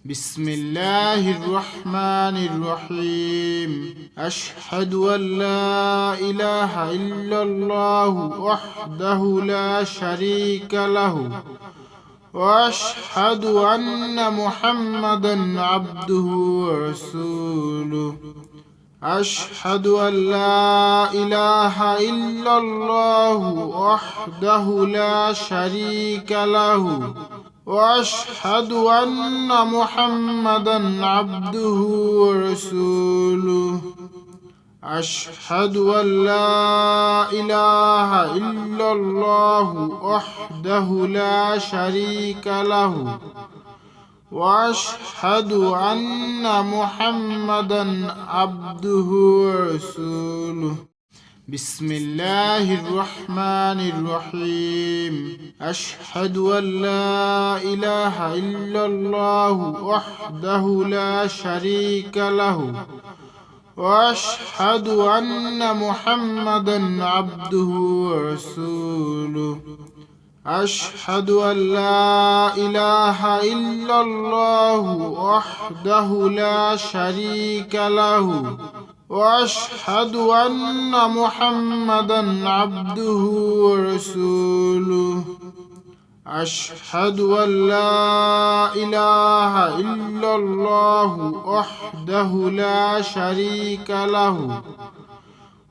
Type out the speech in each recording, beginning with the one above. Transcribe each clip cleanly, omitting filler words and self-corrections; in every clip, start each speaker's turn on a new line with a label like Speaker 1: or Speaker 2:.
Speaker 1: بسم الله الرحمن الرحيم أشهد أن لا إله إلا الله وحده لا شريك له وأشهد أن محمدا عبده ورسوله أشهد أن لا إله إلا الله وحده لا شريك له وأشهد أن محمدا عبده ورسوله أشهد أن لا إله إلا الله وحده لا شريك له وأشهد أن محمدا عبده ورسوله بسم الله الرحمن الرحيم أشهد أن لا إله إلا الله وحده لا شريك له وأشهد أن محمدا عبده ورسوله أشهد أن لا إله إلا الله وحده لا شريك له وأشهد أن محمدا عبده ورسوله أشهد أن لا إله إلا الله وحده لا شريك له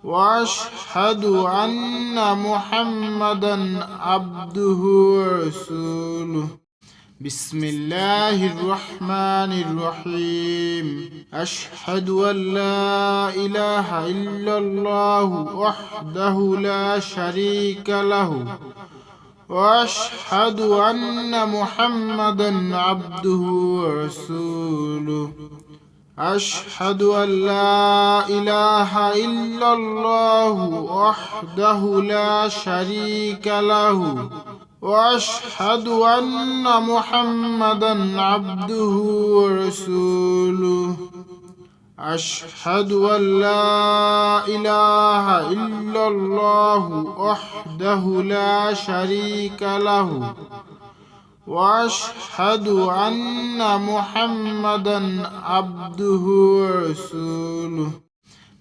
Speaker 1: وأشهد أن محمدا عبده ورسوله بسم الله الرحمن الرحيم أشهد أن لا إله إلا الله وحده لا شريك له وأشهد أن محمدا عبده ورسوله أشهد أن لا إله إلا الله وحده لا شريك له وأشهد أن محمدا عبده ورسوله أشهد أن لا إله إلا الله وحده لا شريك له وأشهد أن محمدا عبده ورسوله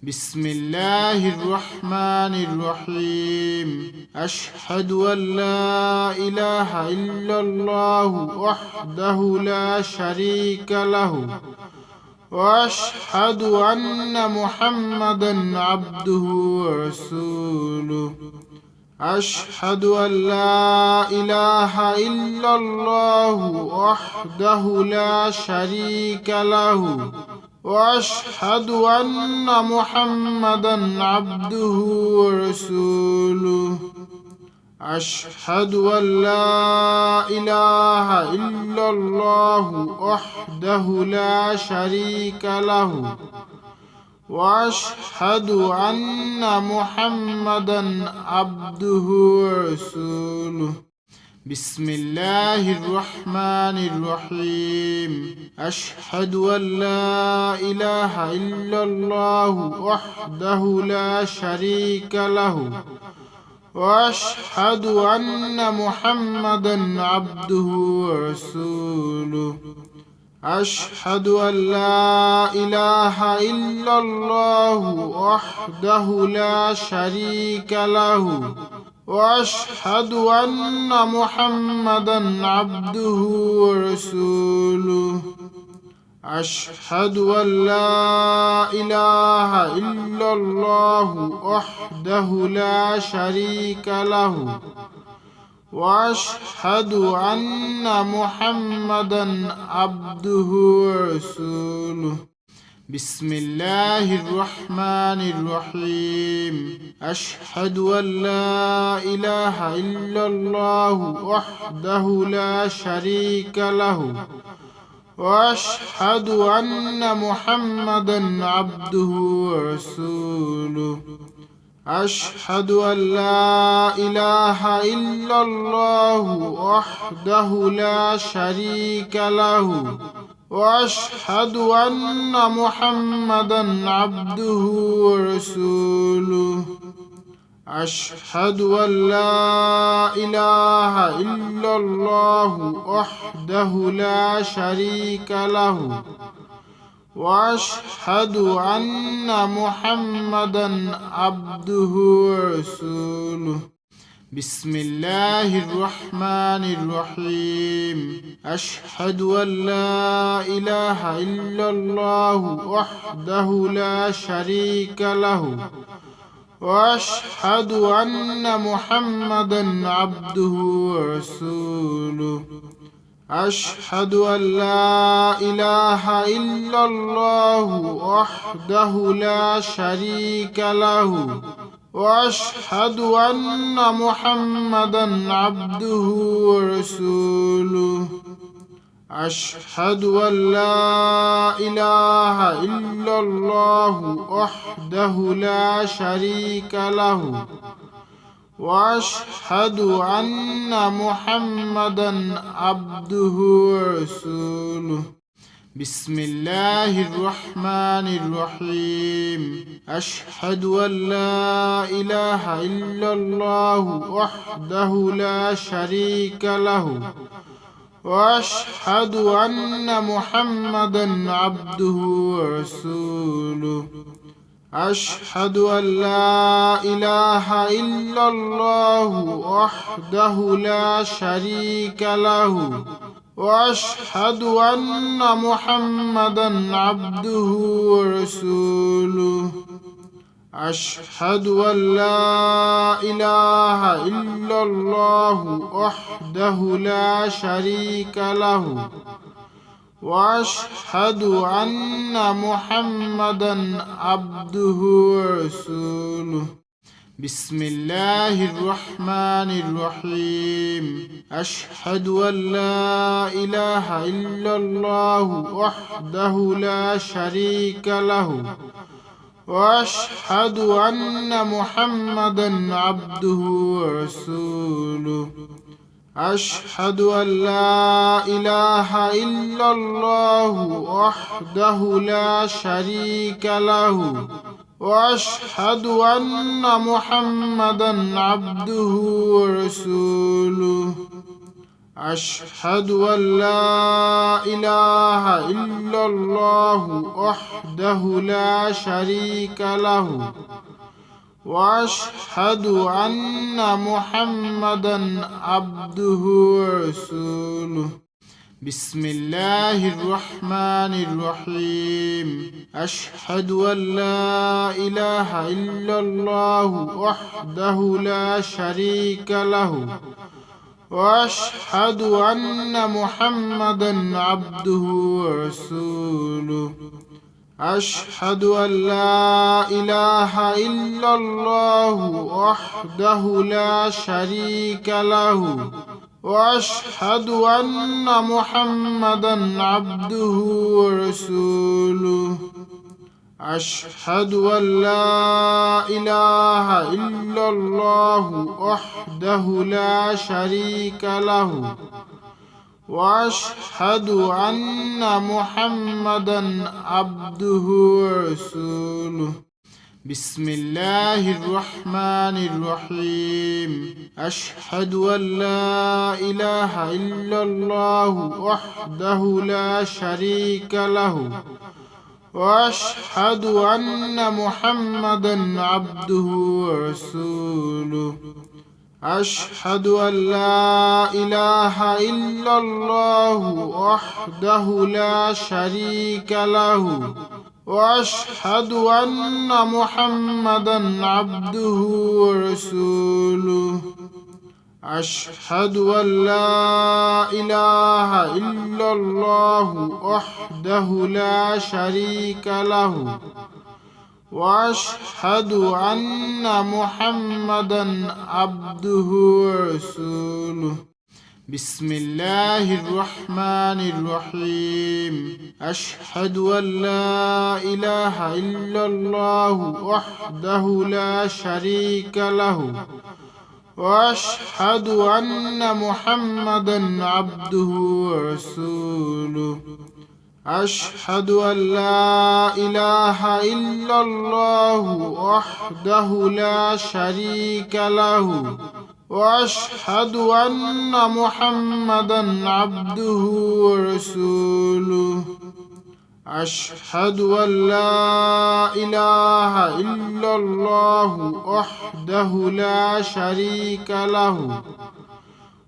Speaker 1: بسم الله الرحمن الرحيم أشهد أن لا إله إلا الله وحده لا شريك له وأشهد أن محمدا عبده ورسوله أشهد أن لا إله إلا الله وحده لا شريك له وأشهد أن محمدا عبده ورسوله أشهد أن لا إله إلا الله وحده لا شريك له وأشهد أن محمدا عبده ورسوله بسم الله الرحمن الرحيم أشهد أن لا إله إلا الله وحده لا شريك له وأشهد أن محمدا عبده ورسوله أشهد أن لا إله إلا الله وحده لا شريك له وأشهد أن محمدا عبده ورسوله أشهد أن لا إله إلا الله وحده لا شريك له وأشهد أن محمدا عبده ورسوله بسم الله الرحمن الرحيم أشهد أن لا إله إلا الله وحده لا شريك له وأشهد أن محمدا عبده ورسوله أشهد أن لا إله إلا الله وحده لا شريك له وأشهد أن محمدا عبده ورسوله أشهد أن لا إله إلا الله وحده لا شريك له وأشهد أن محمدا عبده ورسوله بسم الله الرحمن الرحيم أشهد أن لا إله إلا الله وحده لا شريك له وأشهد أن محمدا عبده ورسوله أشهد أن لا إله إلا الله وحده لا شريك له وأشهد أن محمدا عبده ورسوله أشهد أن لا إله إلا الله وحده لا شريك له وأشهد أن محمدا عبده ورسوله بسم الله الرحمن الرحيم أشهد أن لا إله إلا الله وحده لا شريك له وأشهد أن محمدا عبده ورسوله أشهد أن لا إله إلا الله وحده لا شريك له وأشهد أن محمدا عبده ورسوله أشهد أن لا إله إلا الله وحده لا شريك له وأشهد أن محمدا عبده ورسوله بسم الله الرحمن الرحيم أشهد أن لا إله إلا الله وحده لا شريك له وأشهد أن محمدا عبده ورسوله أشهد أن لا إله إلا الله وحده لا شريك له وأشهد أن محمدا عبده ورسوله أشهد أن لا إله إلا الله وحده لا شريك له وأشهد أن محمدا عبده ورسوله بسم الله الرحمن الرحيم أشهد أن لا إله إلا الله وحده لا شريك له وأشهد أن محمدا عبده ورسوله أشهد أن لا إله إلا الله وحده لا شريك له وأشهد أن محمدا عبده ورسوله أشهد أن لا إله إلا الله وحده لا شريك له وأشهد أن محمدا عبده ورسوله بسم الله الرحمن الرحيم أشهد أن لا إله إلا الله وحده لا شريك له وأشهد أن محمدا عبده ورسوله أشهد أن لا إله إلا الله وحده لا شريك له وأشهد أن محمدا عبده ورسوله أشهد أن لا إله إلا الله وحده لا شريك له وأشهد أن محمدا عبده ورسوله بسم الله الرحمن الرحيم أشهد أن لا إله إلا الله وحده لا شريك له وأشهد أن محمدا عبده ورسوله أشهد أن لا إله إلا الله وحده لا شريك له وأشهد أن محمدا عبده ورسوله أشهد أن لا إله إلا الله وحده لا شريك له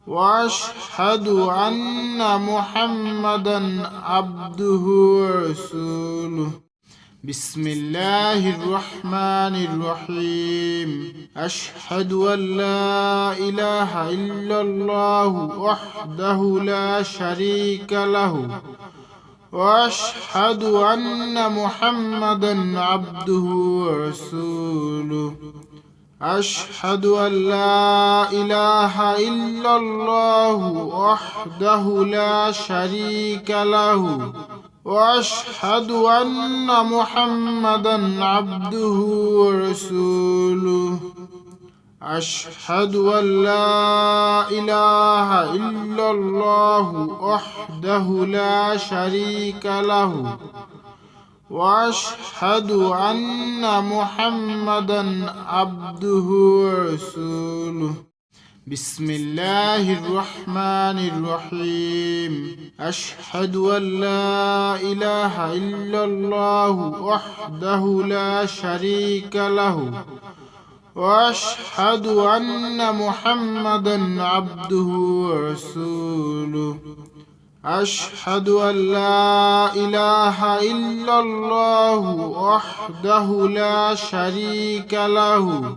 Speaker 1: وأشهد أن محمدا عبده ورسوله بسم الله الرحمن الرحيم أشهد أن لا إله إلا الله وحده لا شريك له وأشهد أن محمدا عبده ورسوله أشهد أن لا إله إلا الله وحده لا شريك له وأشهد أن محمدا عبده ورسوله أشهد أن لا إله إلا الله وحده لا شريك له وأشهد أن محمدا عبده ورسوله بسم الله الرحمن الرحيم أشهد أن لا إله إلا الله وحده لا شريك له وأشهد أن محمدا عبده ورسوله أشهد أن لا إله إلا الله وحده لا شريك له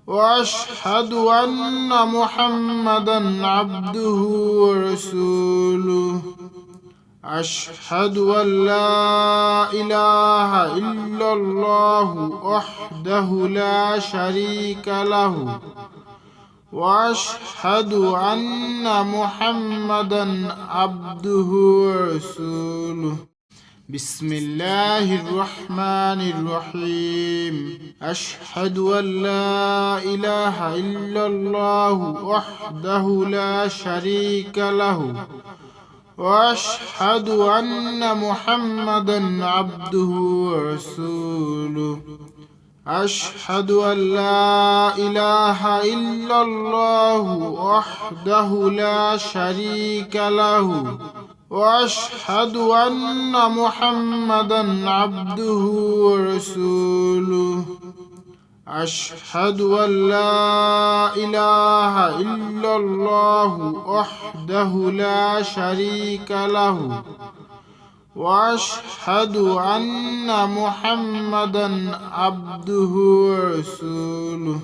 Speaker 1: وأشهد أن محمدا عبده ورسوله أشهد أن لا إله إلا الله وحده لا شريك له وأشهد أن محمدا عبده ورسوله بسم الله الرحمن الرحيم أشهد أن لا إله إلا الله وحده لا شريك له وأشهد أن محمدا عبده ورسوله أشهد أن لا إله إلا الله وحده لا شريك له وأشهد أن محمدا عبده ورسوله أشهد أن لا إله إلا الله وحده لا شريك له وأشهد أن محمدا عبده ورسوله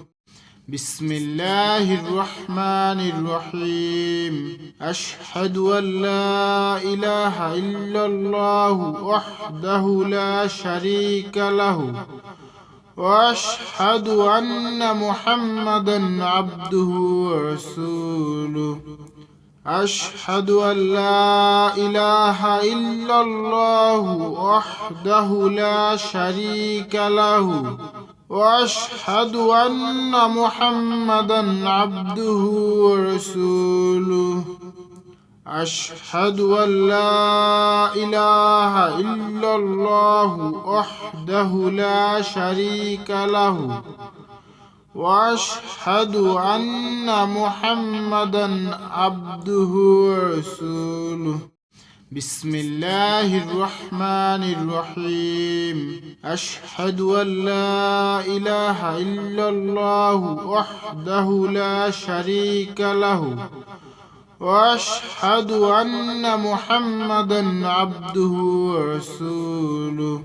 Speaker 1: بسم الله الرحمن الرحيم أشهد أن لا إله إلا الله وحده لا شريك له وأشهد أن محمدا عبده ورسوله أشهد أن لا إله إلا الله وحده لا شريك له وأشهد أن محمدا عبده ورسوله أشهد أن لا إله إلا الله وحده لا شريك له وأشهد أن محمدا عبده ورسوله بسم الله الرحمن الرحيم أشهد أن لا إله إلا الله وحده لا شريك له وأشهد أن محمدا عبده ورسوله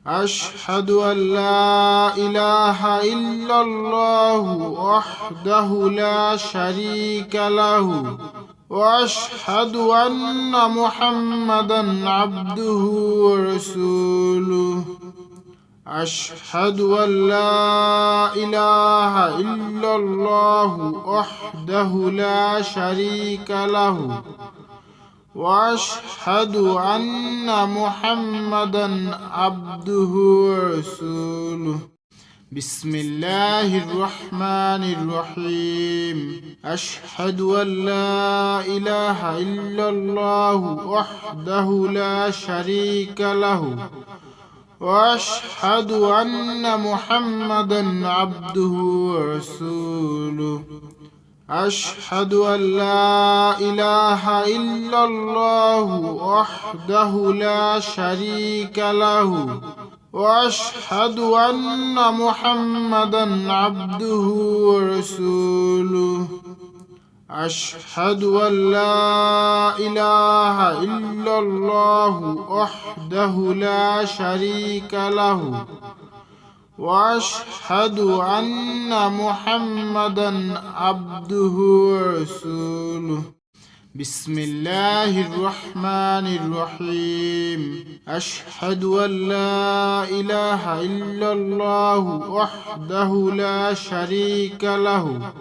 Speaker 1: أشهد أن لا إله إلا الله وحده لا شريك له وأشهد أن محمدا عبده ورسوله أشهد أن لا إله إلا الله وحده لا شريك له وأشهد أن محمدا عبده ورسوله بسم الله الرحمن الرحيم أشهد أن لا إله إلا الله وحده لا شريك له وأشهد أن محمدا عبده ورسوله أشهد أن لا إله إلا الله وحده لا شريك له وأشهد أن محمدا عبده ورسوله أشهد أن لا إله إلا الله وحده لا شريك له وأشهد أن محمدا عبده ورسوله بسم الله الرحمن الرحيم أشهد أن لا إله إلا الله وحده لا شريك له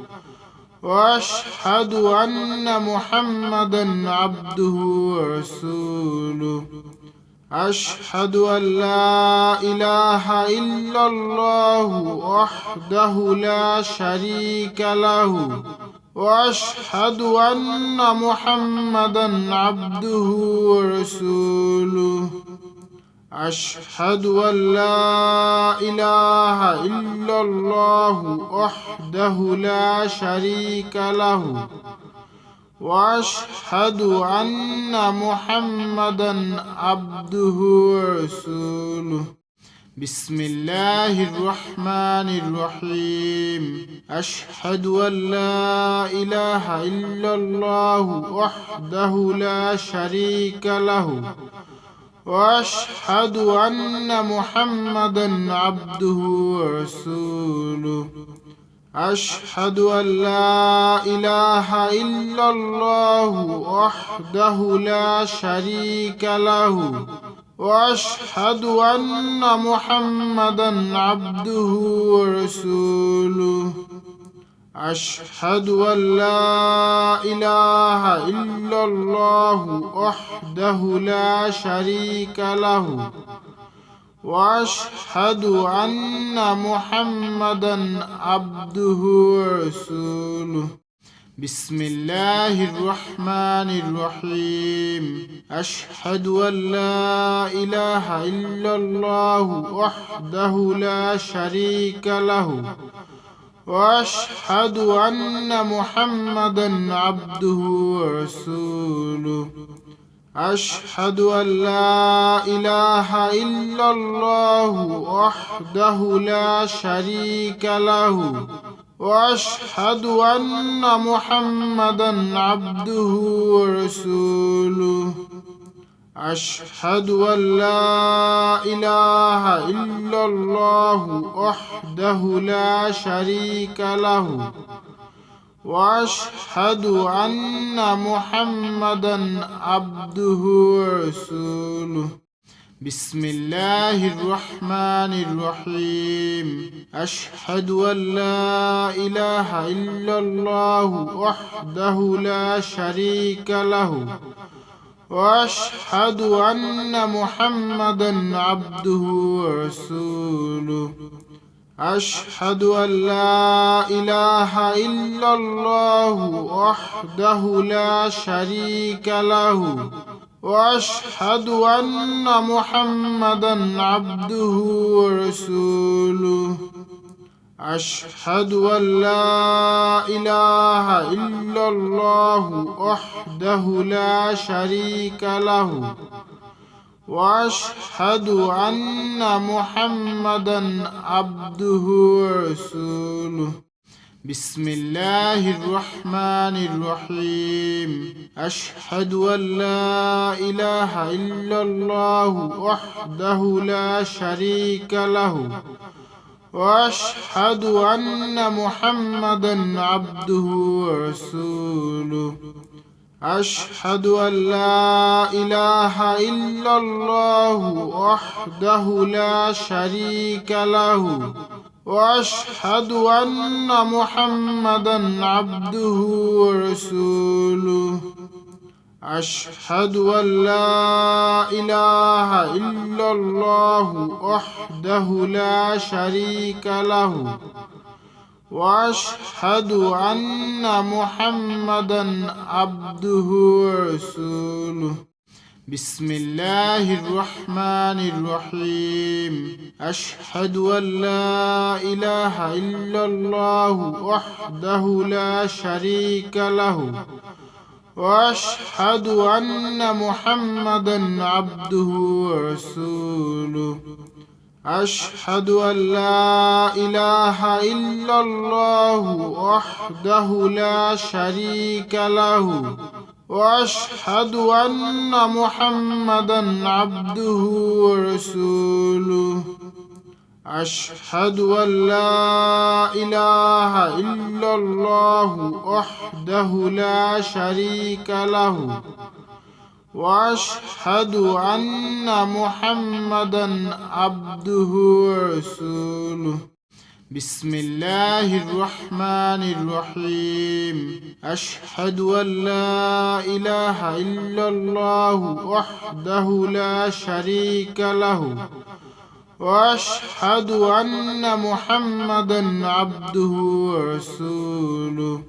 Speaker 1: وأشهد أن محمدا عبده ورسوله أشهد أن لا إله إلا الله وحده لا شريك له وأشهد أن محمدا عبده ورسوله أشهد أن لا إله إلا الله وحده لا شريك له وأشهد أن محمدا عبده ورسوله بسم الله الرحمن الرحيم أشهد أن لا إله إلا الله وحده لا شريك له وأشهد أن محمدا عبده ورسوله أشهد أن لا إله إلا الله وحده لا شريك له وأشهد أن محمدا عبده ورسوله أشهد أن لا إله إلا الله وحده لا شريك له وأشهد أن محمدا عبده ورسوله بسم الله الرحمن الرحيم أشهد أن لا إله إلا الله وحده لا شريك له وأشهد أن محمدا عبده ورسوله أشهد أن لا إله إلا الله وحده لا شريك له وأشهد أن محمدا عبده ورسوله أشهد أن لا إله إلا الله وحده لا شريك له وأشهد أن محمدا عبده ورسوله بسم الله الرحمن الرحيم أشهد أن لا إله إلا الله وحده لا شريك له وأشهد أن محمدا عبده ورسوله أشهد أن لا إله إلا الله وحده لا شريك له وأشهد أن محمدا عبده ورسوله أشهد أن لا إله إلا الله وحده لا شريك له وأشهد أن محمدا عبده ورسوله بسم الله الرحمن الرحيم أشهد أن لا إله إلا الله وحده لا شريك له وأشهد أن محمدا عبده ورسوله أشهد أن لا إله إلا الله وحده لا شريك له وأشهد أن محمدا عبده ورسوله أشهد أن لا إله إلا الله وحده لا شريك له وأشهد أن محمدا عبده ورسوله بسم الله الرحمن الرحيم أشهد أن لا إله إلا الله وحده لا شريك له وأشهد أن محمدا عبده ورسوله أشهد أن لا إله إلا الله وحده لا شريك له وأشهد أن محمدا عبده ورسوله أشهد أن لا إله إلا الله وحده لا شريك له وأشهد أن محمدا عبده ورسوله بسم الله الرحمن الرحيم أشهد أن لا إله إلا الله وحده لا شريك له وأشهد أن محمدا عبده ورسوله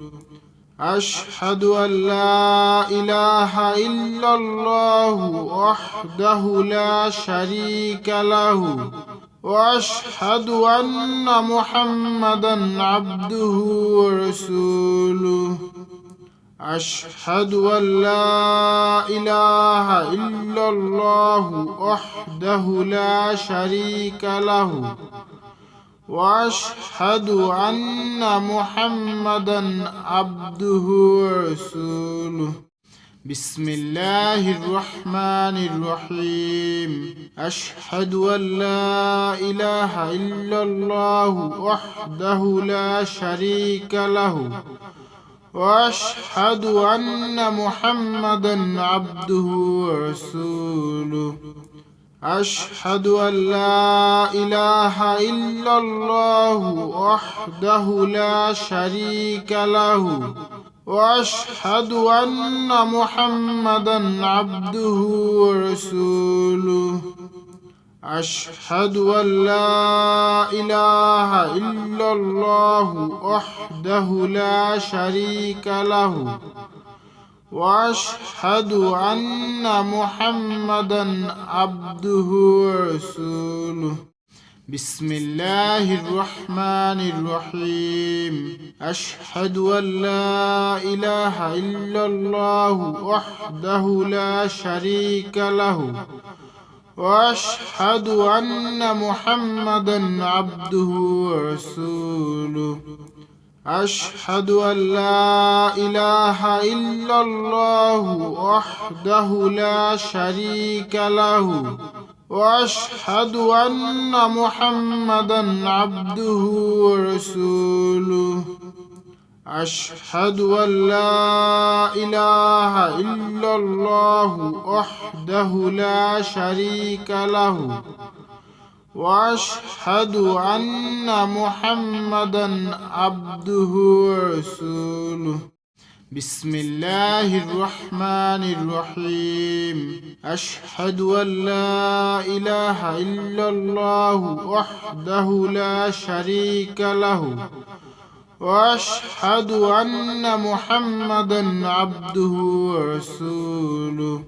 Speaker 1: أشهد أن لا إله إلا الله وحده لا شريك له وأشهد أن محمدا عبده ورسوله أشهد أن لا إله إلا الله وحده لا شريك له وأشهد أن محمدا عبده ورسوله بسم الله الرحمن الرحيم أشهد أن لا إله إلا الله وحده لا شريك له وأشهد أن محمدا عبده ورسوله أشهد أن لا إله إلا الله وحده لا شريك له وأشهد أن محمدا عبده ورسوله أشهد أن لا إله إلا الله وحده لا شريك له وأشهد أن محمدا عبده ورسوله بسم الله الرحمن الرحيم أشهد أن لا إله إلا الله وحده لا شريك له وأشهد أن محمدا عبده ورسوله أشهد أن لا إله إلا الله وحده لا شريك له وأشهد أن محمدا عبده ورسوله أشهد أن لا إله إلا الله وحده لا شريك له وأشهد أن محمدا عبده ورسوله بسم الله الرحمن الرحيم أشهد أن لا إله إلا الله وحده لا شريك له وأشهد أن محمدا عبده ورسوله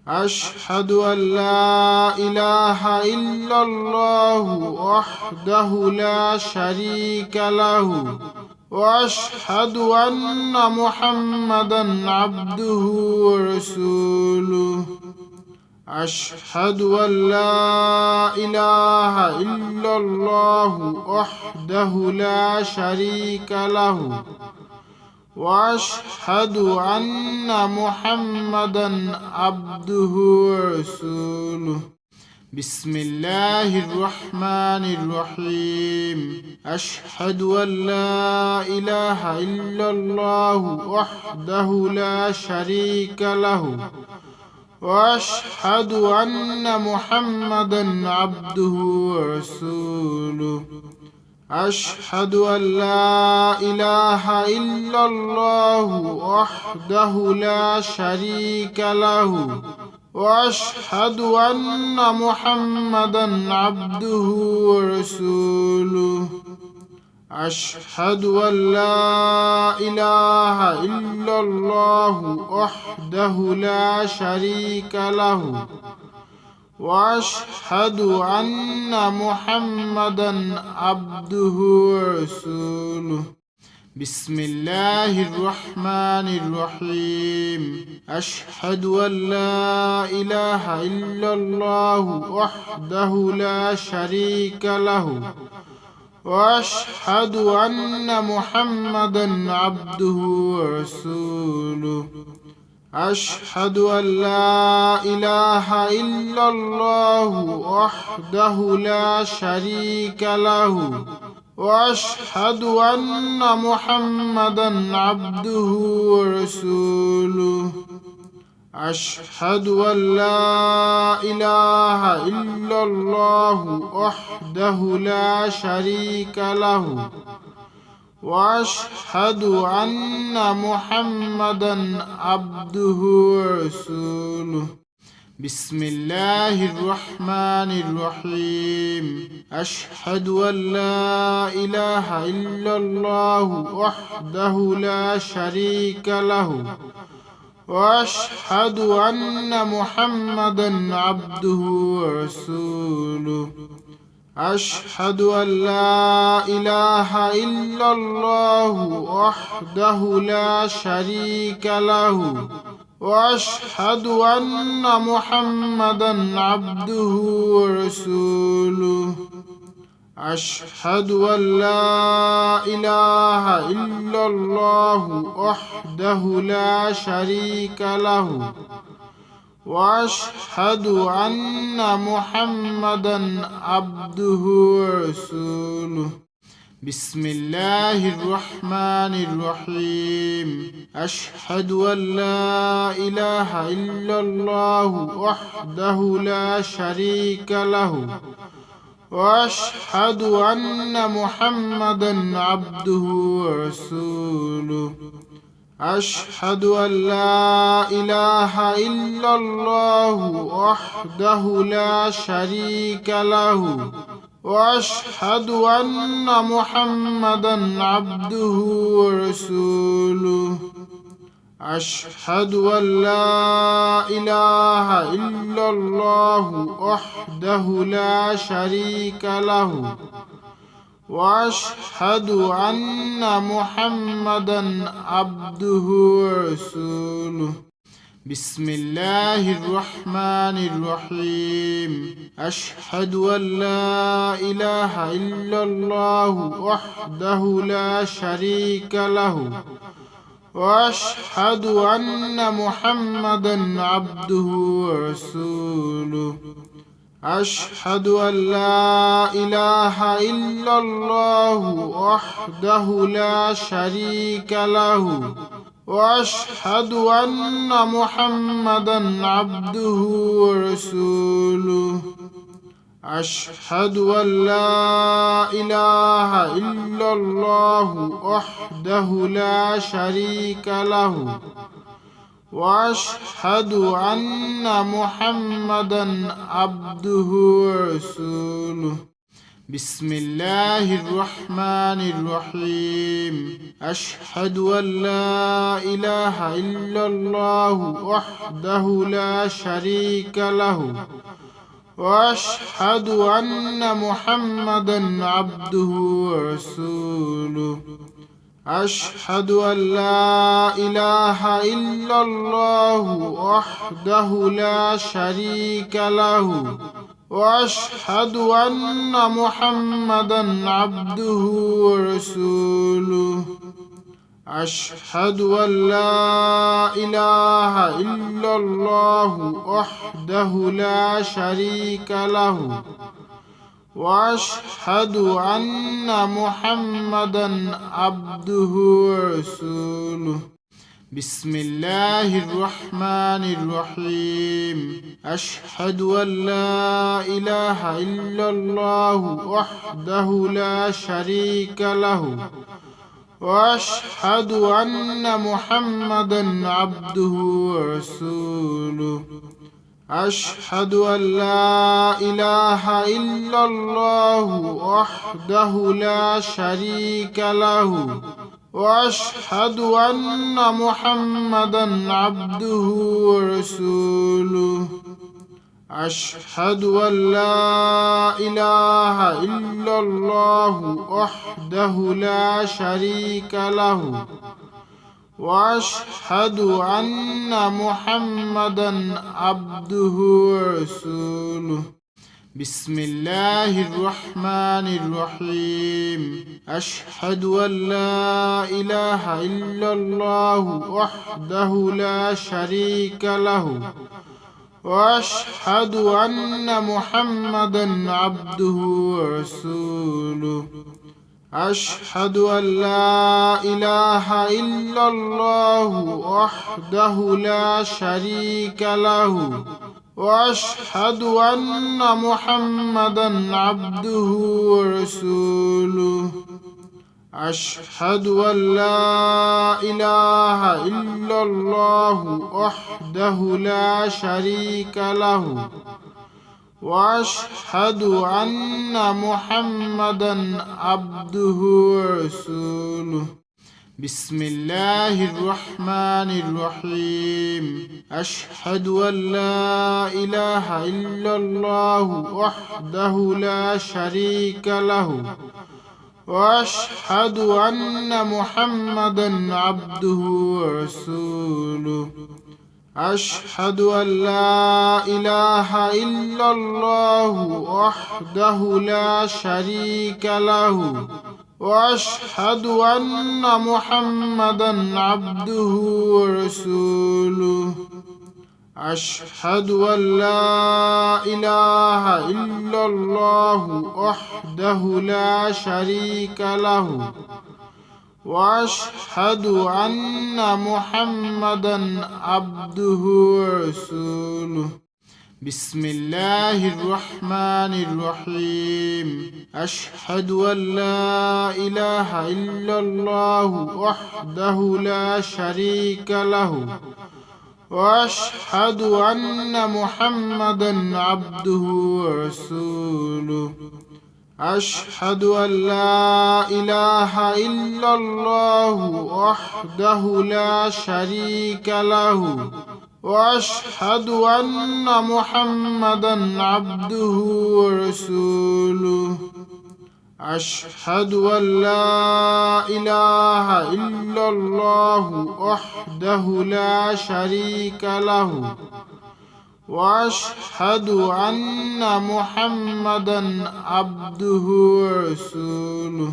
Speaker 1: أشهد أن لا إله إلا الله وحده لا شريك له وأشهد أن محمدا عبده ورسوله أشهد أن لا إله إلا الله وحده لا شريك له وأشهد أن محمدا عبده ورسوله بسم الله الرحمن الرحيم أشهد أن لا إله إلا الله وحده لا شريك له وأشهد أن محمدا عبده ورسوله أشهد أن لا إله إلا الله وحده لا شريك له وأشهد أن محمدا عبده ورسوله أشهد أن لا إله إلا الله وحده لا شريك له وأشهد أن محمدا عبده ورسوله بسم الله الرحمن الرحيم أشهد أن لا إله إلا الله وحده لا شريك له وأشهد أن محمدا عبده ورسوله أشهد أن لا إله إلا الله وحده لا شريك له وأشهد أن محمدا عبده ورسوله أشهد أن لا إله إلا الله وحده لا شريك له وأشهد أن محمدا عبده ورسوله بسم الله الرحمن الرحيم أشهد أن لا إله إلا الله وحده لا شريك له وأشهد أن محمدا عبده ورسوله أشهد أن لا إله إلا الله وحده لا شريك له وأشهد أن محمدا عبده ورسوله أشهد أن لا إله إلا الله وحده لا شريك له وأشهد أن محمدا عبده ورسوله بسم الله الرحمن الرحيم أشهد أن لا إله إلا الله وحده لا شريك له وأشهد أن محمدا عبده ورسوله أشهد أن لا إله إلا الله وحده لا شريك له وأشهد أن محمدا عبده ورسوله أشهد أن لا إله إلا الله وحده لا شريك له وأشهد أن محمدا عبده ورسوله بسم الله الرحمن الرحيم أشهد أن لا إله إلا الله وحده لا شريك له وأشهد أن محمدا عبده ورسوله أشهد أن لا إله إلا الله وحده لا شريك له وأشهد أن محمدا عبده ورسوله أشهد أن لا إله إلا الله وحده لا شريك له وأشهد أن محمدا عبده ورسوله بسم الله الرحمن الرحيم أشهد أن لا إله إلا الله وحده لا شريك له وأشهد أن محمدا عبده ورسوله أشهد أن لا إله إلا الله وحده لا شريك له وأشهد أن محمدا عبده ورسوله أشهد أن لا إله إلا الله وحده لا شريك له وأشهد أن محمدا عبده ورسوله بسم الله الرحمن الرحيم أشهد أن لا إله إلا الله وحده لا شريك له وأشهد أن محمدا عبده ورسوله أشهد أن لا إله إلا الله وحده لا شريك له وأشهد أن محمدا عبده ورسوله أشهد أن لا إله إلا الله وحده لا شريك له وأشهد أن محمدا عبده ورسوله بسم الله الرحمن الرحيم أشهد أن لا إله إلا الله وحده لا شريك له وأشهد أن محمدا عبده ورسوله أشهد أن لا إله إلا الله وحده لا شريك له وأشهد أن محمدا عبده ورسوله أشهد أن لا إله إلا الله وحده لا شريك له وأشهد أن محمدا عبده ورسوله بسم الله الرحمن الرحيم أشهد أن لا إله إلا الله وحده لا شريك له وأشهد أن محمدا عبده ورسوله أشهد أن لا إله إلا الله وحده لا شريك له وأشهد أن محمدا عبده ورسوله أشهد أن لا إله إلا الله وحده لا شريك له وأشهد أن محمدا عبده ورسوله بسم الله الرحمن الرحيم أشهد أن لا إله إلا الله وحده لا شريك له وأشهد أن محمدا عبده ورسوله أشهد أن لا إله إلا الله وحده لا شريك له وأشهد أن محمدا عبده ورسوله أشهد أن لا إله إلا الله وحده لا شريك له وأشهد أن محمدا عبده ورسوله